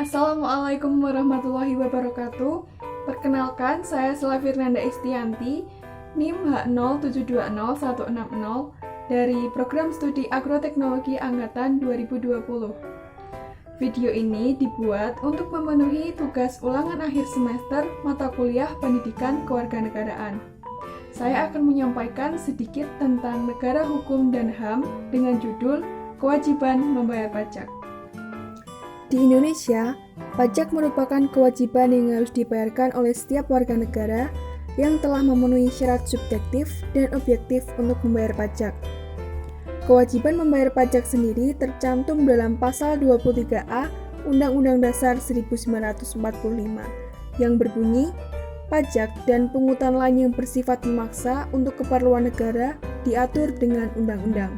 Assalamualaikum warahmatullahi wabarakatuh. Perkenalkan, saya Sela Firnanda Istianti, NIM H0720160 dari Program Studi Agroteknologi Angkatan 2020. Video ini dibuat untuk memenuhi tugas ulangan akhir semester mata kuliah Pendidikan Kewarganegaraan. Saya akan menyampaikan sedikit tentang negara hukum dan HAM dengan judul Kewajiban Membayar Pajak. Di Indonesia, pajak merupakan kewajiban yang harus dibayarkan oleh setiap warga negara yang telah memenuhi syarat subjektif dan objektif untuk membayar pajak. Kewajiban membayar pajak sendiri tercantum dalam Pasal 23A Undang-Undang Dasar 1945 yang berbunyi, pajak dan pungutan lain yang bersifat memaksa untuk keperluan negara diatur dengan undang-undang.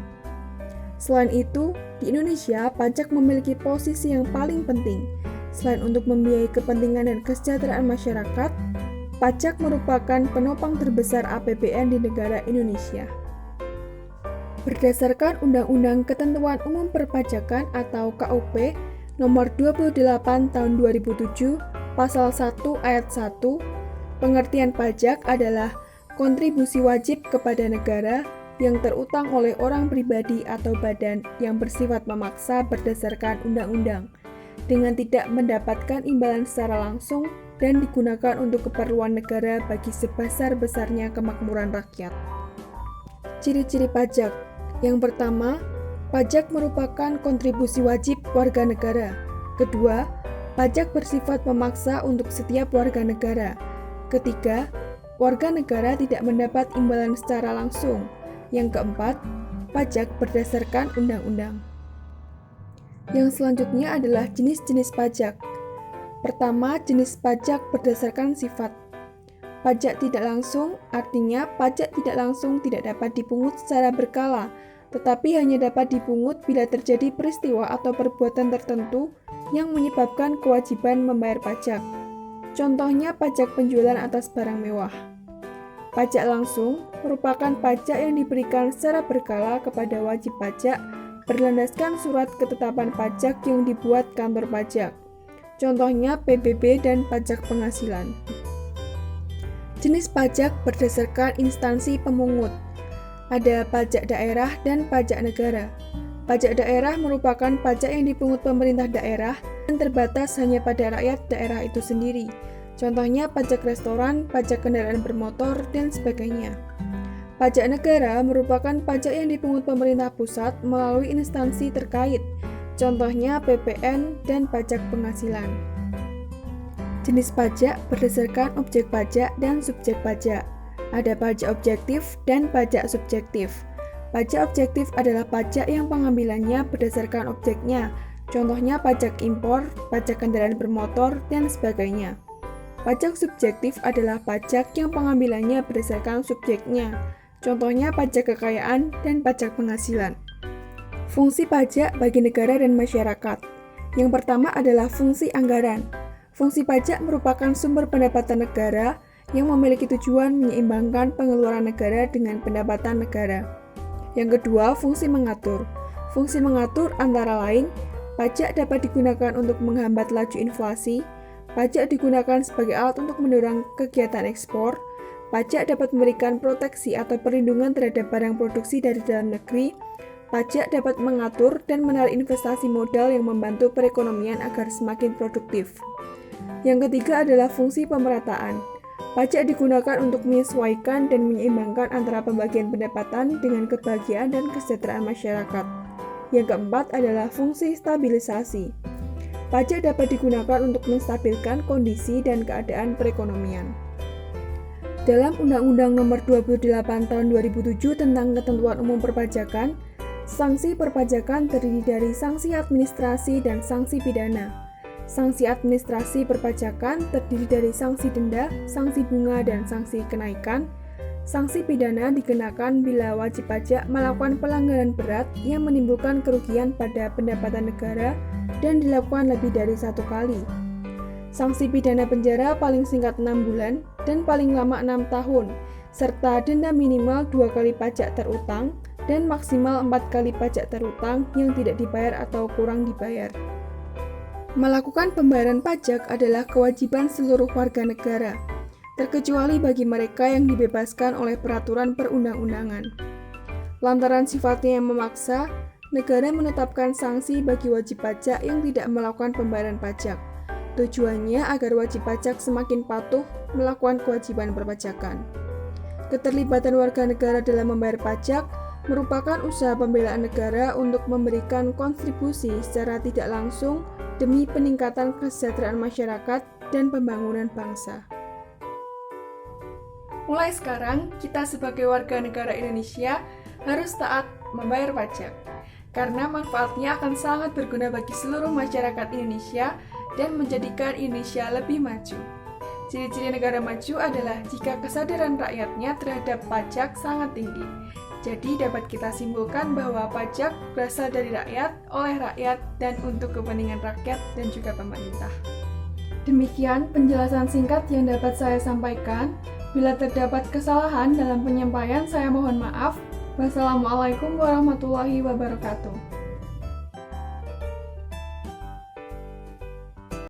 Selain itu, di Indonesia, pajak memiliki posisi yang paling penting. Selain untuk membiayai kepentingan dan kesejahteraan masyarakat, pajak merupakan penopang terbesar APBN di negara Indonesia. Berdasarkan Undang-Undang Ketentuan Umum Perpajakan atau KUP Nomor 28 Tahun 2007, Pasal 1 Ayat 1, pengertian pajak adalah kontribusi wajib kepada negara yang terutang oleh orang pribadi atau badan yang bersifat memaksa berdasarkan undang-undang, dengan tidak mendapatkan imbalan secara langsung dan digunakan untuk keperluan negara bagi sebesar-besarnya kemakmuran rakyat. Ciri-ciri pajak. Yang pertama, pajak merupakan kontribusi wajib warga negara. Kedua, pajak bersifat memaksa untuk setiap warga negara. Ketiga, warga negara tidak mendapat imbalan secara langsung. Yang keempat, pajak berdasarkan undang-undang. Yang selanjutnya adalah jenis-jenis pajak. Pertama, jenis pajak berdasarkan sifat. Pajak tidak langsung, artinya pajak tidak langsung tidak dapat dipungut secara berkala, tetapi hanya dapat dipungut bila terjadi peristiwa atau perbuatan tertentu yang menyebabkan kewajiban membayar pajak. Contohnya pajak penjualan atas barang mewah. Pajak langsung merupakan pajak yang diberikan secara berkala kepada wajib pajak berlandaskan surat ketetapan pajak yang dibuat kantor pajak. Contohnya PBB dan pajak penghasilan. Jenis pajak berdasarkan instansi pemungut. Ada pajak daerah dan pajak negara. Pajak daerah merupakan pajak yang dipungut pemerintah daerah dan terbatas hanya pada rakyat daerah itu sendiri. Contohnya pajak restoran, pajak kendaraan bermotor, dan sebagainya. Pajak negara merupakan pajak yang dipungut pemerintah pusat melalui instansi terkait, contohnya PPN dan pajak penghasilan. Jenis pajak berdasarkan objek pajak dan subjek pajak. Ada pajak objektif dan pajak subjektif. Pajak objektif adalah pajak yang pengambilannya berdasarkan objeknya, contohnya pajak impor, pajak kendaraan bermotor, dan sebagainya. Pajak subjektif adalah pajak yang pengambilannya berdasarkan subjeknya, contohnya pajak kekayaan dan pajak penghasilan. Fungsi pajak bagi negara dan masyarakat. Yang pertama adalah fungsi anggaran. Fungsi pajak merupakan sumber pendapatan negara yang memiliki tujuan menyeimbangkan pengeluaran negara dengan pendapatan negara. Yang kedua, fungsi mengatur. Fungsi mengatur antara lain, pajak dapat digunakan untuk menghambat laju inflasi. Pajak digunakan sebagai alat untuk mendorong kegiatan ekspor. Pajak dapat memberikan proteksi atau perlindungan terhadap barang produksi dari dalam negeri. Pajak dapat mengatur dan menarik investasi modal yang membantu perekonomian agar semakin produktif. Yang ketiga adalah fungsi pemerataan. Pajak digunakan untuk menyesuaikan dan menyeimbangkan antara pembagian pendapatan dengan kebahagiaan dan kesejahteraan masyarakat. Yang keempat adalah fungsi stabilisasi. Pajak dapat digunakan untuk menstabilkan kondisi dan keadaan perekonomian. Dalam Undang-Undang Nomor 28 Tahun 2007 tentang Ketentuan Umum Perpajakan, sanksi perpajakan terdiri dari sanksi administrasi dan sanksi pidana. Sanksi administrasi perpajakan terdiri dari sanksi denda, sanksi bunga, dan sanksi kenaikan. Sanksi pidana dikenakan bila wajib pajak melakukan pelanggaran berat yang menimbulkan kerugian pada pendapatan negara dan dilakukan lebih dari satu kali. Sanksi pidana penjara paling singkat 6 bulan dan paling lama 6 tahun, serta denda minimal 2 kali pajak terutang dan maksimal 4 kali pajak terutang yang tidak dibayar atau kurang dibayar. Melakukan pembayaran pajak adalah kewajiban seluruh warga negara, terkecuali bagi mereka yang dibebaskan oleh peraturan perundang-undangan. Lantaran sifatnya yang memaksa, negara menetapkan sanksi bagi wajib pajak yang tidak melakukan pembayaran pajak. Tujuannya agar wajib pajak semakin patuh melakukan kewajiban perpajakan. Keterlibatan warga negara dalam membayar pajak merupakan usaha pembelaan negara untuk memberikan kontribusi secara tidak langsung demi peningkatan kesejahteraan masyarakat dan pembangunan bangsa. Mulai sekarang, kita sebagai warga negara Indonesia harus taat membayar pajak, karena manfaatnya akan sangat berguna bagi seluruh masyarakat Indonesia dan menjadikan Indonesia lebih maju. Ciri-ciri negara maju adalah jika kesadaran rakyatnya terhadap pajak sangat tinggi. Jadi dapat kita simpulkan bahwa pajak berasal dari rakyat, oleh rakyat, dan untuk kepentingan rakyat dan juga pemerintah. Demikian penjelasan singkat yang dapat saya sampaikan. Bila terdapat kesalahan dalam penyampaian, saya mohon maaf. Wassalamualaikum warahmatullahi wabarakatuh.